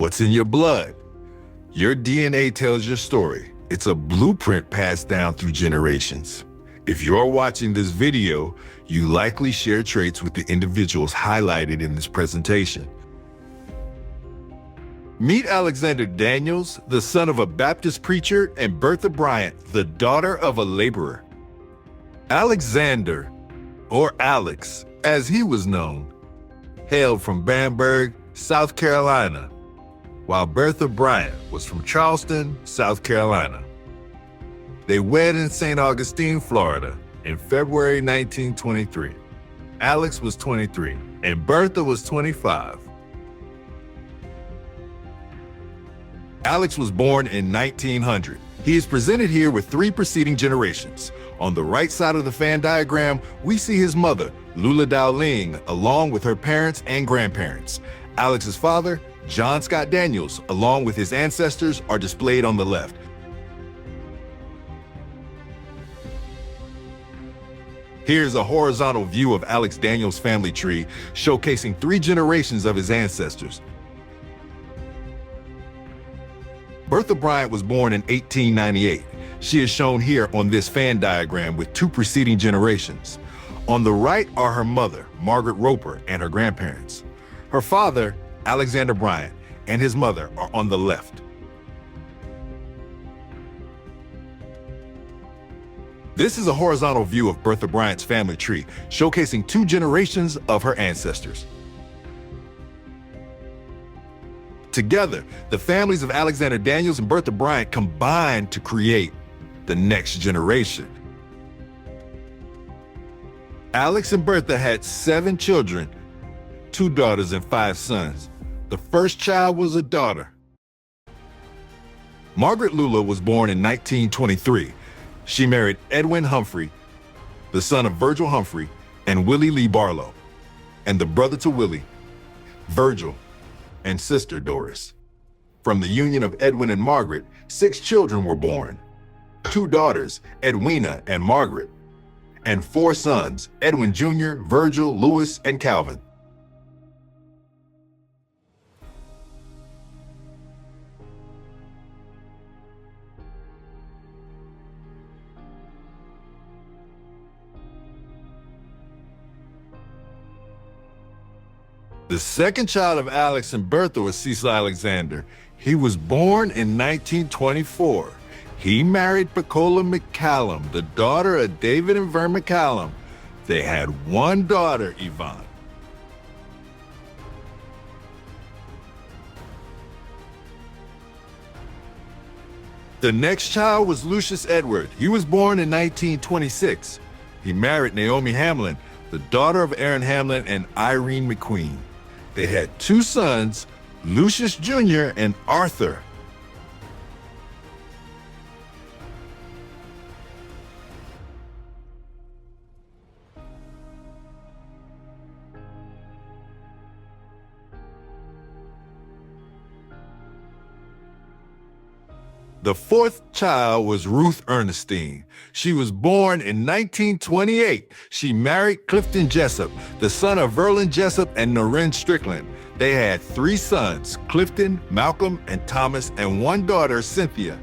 What's in your blood? Your DNA tells your story. It's a blueprint passed down through generations. If you're watching this video, you likely share traits with the individuals highlighted in this presentation. Meet Alexander Daniels, the son of a Baptist preacher, and Bertha Bryant, the daughter of a laborer. Alexander, or Alex, as he was known, hailed from Bamberg, South Carolina, while Bertha Bryant was from Charleston, South Carolina. They wed in St. Augustine, Florida, in February 1923. Alex was 23, and Bertha was 25. Alex was born in 1900. He is presented here with three preceding generations. On the right side of the fan diagram, we see his mother, Lula Dowling, along with her parents and grandparents. Alex's father, John Scott Daniels, along with his ancestors, are displayed on the left. Here's a horizontal view of Alex Daniels' family tree, showcasing three generations of his ancestors. Bertha Bryant was born in 1898. She is shown here on this fan diagram with two preceding generations. On the right are her mother, Margaret Roper, and her grandparents. Her father, Alexander Bryant, and his mother are on the left. This is a horizontal view of Bertha Bryant's family tree, showcasing two generations of her ancestors. Together, the families of Alexander Daniels and Bertha Bryant combined to create the next generation. Alex and Bertha had 7 children, 2 daughters and 5 sons. The first child was a daughter. Margaret Lula was born in 1923. She married Edwin Humphrey, the son of Virgil Humphrey and Willie Lee Barlow, and the brother to Willie, Virgil, and sister Doris. From the union of Edwin and Margaret, 6 children were born: 2 daughters, Edwina and Margaret, and 4 sons, Edwin Jr., Virgil, Louis, and Calvin. The second child of Alex and Bertha was Cecil Alexander. He was born in 1924. He married Pecola McCallum, the daughter of David and Vern McCallum. They had 1 daughter, Yvonne. The next child was Lucius Edward. He was born in 1926. He married Naomi Hamlin, the daughter of Aaron Hamlin and Irene McQueen. They had 2 sons, Lucius Jr. and Arthur. The 4th child was Ruth Ernestine. She was born in 1928. She married Clifton Jessup, the son of Verlin Jessup and Noreen Strickland. They had 3 sons, Clifton, Malcolm, and Thomas, and 1 daughter, Cynthia.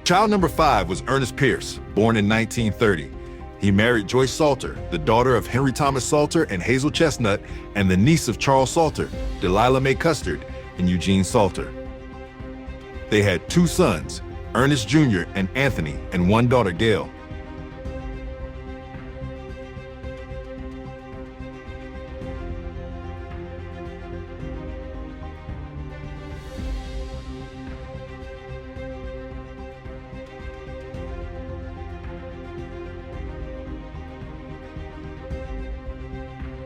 Child number 5 was Ernest Pierce, born in 1930. He married Joyce Salter, the daughter of Henry Thomas Salter and Hazel Chestnut, and the niece of Charles Salter, Delilah Mae Custard, and Eugene Salter. They had 2 sons, Ernest Jr. and Anthony, and 1 daughter, Gail.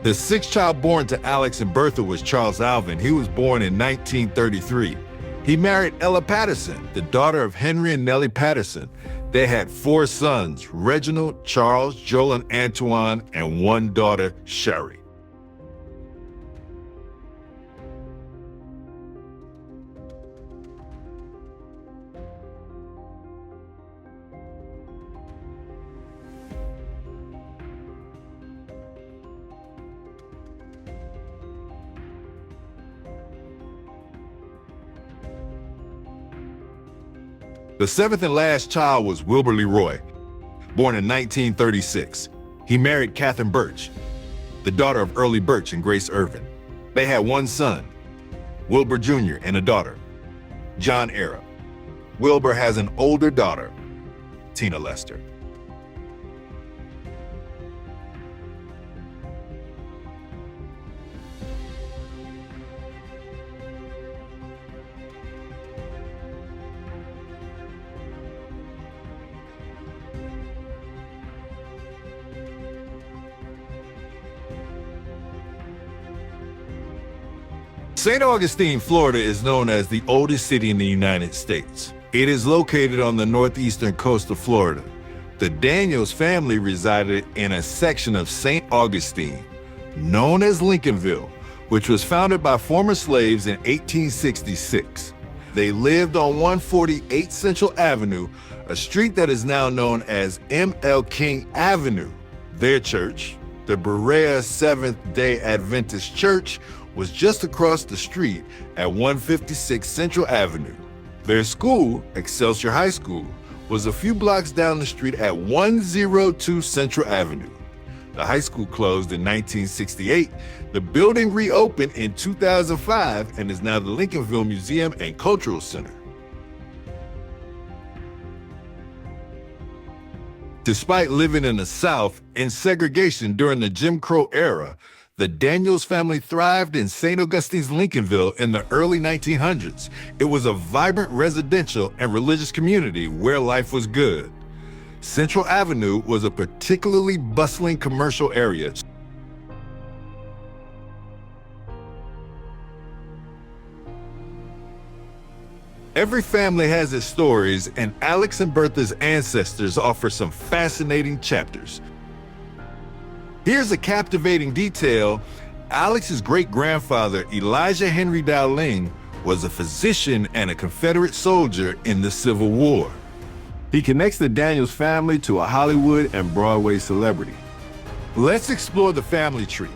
The 6th child born to Alex and Bertha was Charles Alvin. He was born in 1933. He married Ella Patterson, the daughter of Henry and Nellie Patterson. They had 4 sons, Reginald, Charles, Joel, and Antoine, and 1 daughter, Sherry. The seventh and last child was Wilbur Leroy, born in 1936. He married Catherine Birch, the daughter of Early Birch and Grace Irvin. They had one son, Wilbur Jr., and a daughter, John Era. Wilbur has an older daughter, Tina Lester. St. Augustine, Florida is known as the oldest city in the United States. It is located on the northeastern coast of Florida. The Daniels family resided in a section of St. Augustine, known as Lincolnville, which was founded by former slaves in 1866. They lived on 148 Central Avenue, a street that is now known as M.L. King Avenue. Their church, the Berea Seventh-day Adventist Church, was just across the street at 156 Central Avenue. Their school, Excelsior High School, was a few blocks down the street at 102 Central Avenue. The high school closed in 1968. The building reopened in 2005 and is now the Lincolnville Museum and Cultural Center. Despite living in the South in segregation during the Jim Crow era, the Daniels family thrived in St. Augustine's Lincolnville in the early 1900s. It was a vibrant residential and religious community where life was good. Central Avenue was a particularly bustling commercial area. Every family has its stories, and Alex and Bertha's ancestors offer some fascinating chapters. Here's a captivating detail. Alex's great-grandfather, Elijah Henry Dowling, was a physician and a Confederate soldier in the Civil War. He connects the Daniels family to a Hollywood and Broadway celebrity. Let's explore the family tree.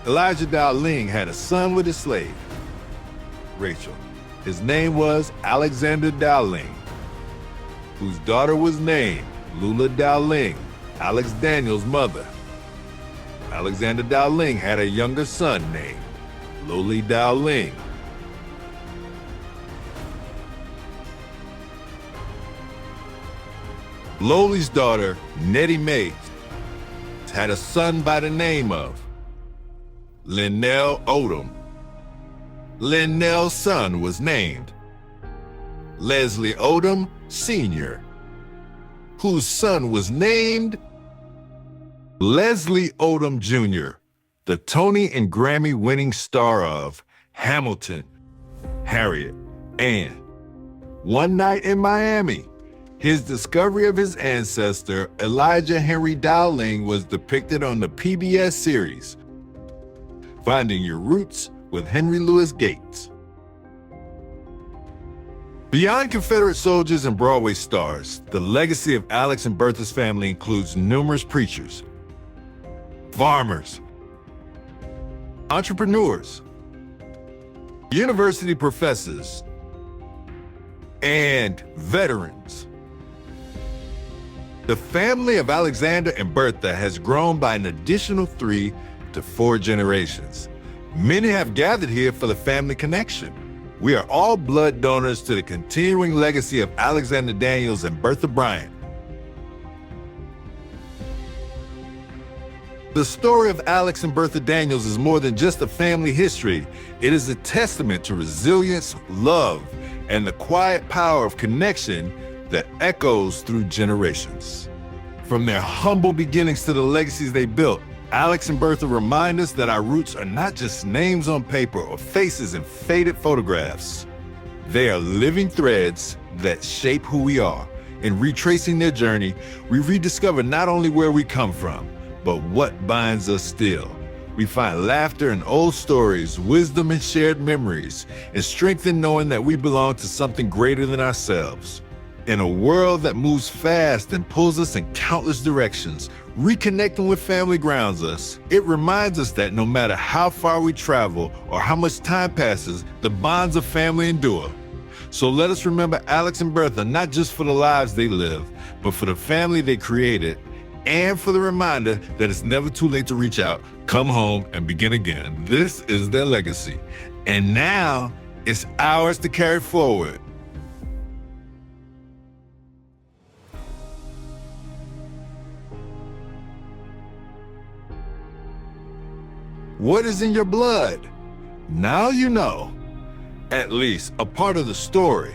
Elijah Dowling had a son with a slave, Rachel. His name was Alexander Dowling, whose daughter was named Lula Dowling, Alex Daniels' mother. Alexander Dowling had a younger son named Loli Dowling. Loli's daughter, Nettie Mae, had a son by the name of Linnell Odom. Linnell's son was named Leslie Odom Sr., whose son was named Leslie Odom Jr., the Tony and Grammy-winning star of Hamilton, Harriet, and One Night in Miami. His discovery of his ancestor, Elijah Henry Dowling, was depicted on the PBS series, Finding Your Roots with Henry Louis Gates. Beyond Confederate soldiers and Broadway stars, the legacy of Alex and Bertha's family includes numerous preachers, farmers, entrepreneurs, university professors, and veterans. The family of Alexander and Bertha has grown by an additional 3 to 4 generations. Many have gathered here for the family connection. We are all blood donors to the continuing legacy of Alexander Daniels and Bertha Bryant. The story of Alex and Bertha Daniels is more than just a family history. It is a testament to resilience, love, and the quiet power of connection that echoes through generations. From their humble beginnings to the legacies they built, Alex and Bertha remind us that our roots are not just names on paper or faces in faded photographs. They are living threads that shape who we are. In retracing their journey, we rediscover not only where we come from, but what binds us still. We find laughter in old stories, wisdom in shared memories, and strength in knowing that we belong to something greater than ourselves. In a world that moves fast and pulls us in countless directions, reconnecting with family grounds us. It reminds us that no matter how far we travel or how much time passes, the bonds of family endure. So let us remember Alex and Bertha, not just for the lives they live, but for the family they created, and for the reminder that it's never too late to reach out, come home, and begin again. This is their legacy. And now it's ours to carry forward. What is in your blood? Now you know. At least a part of the story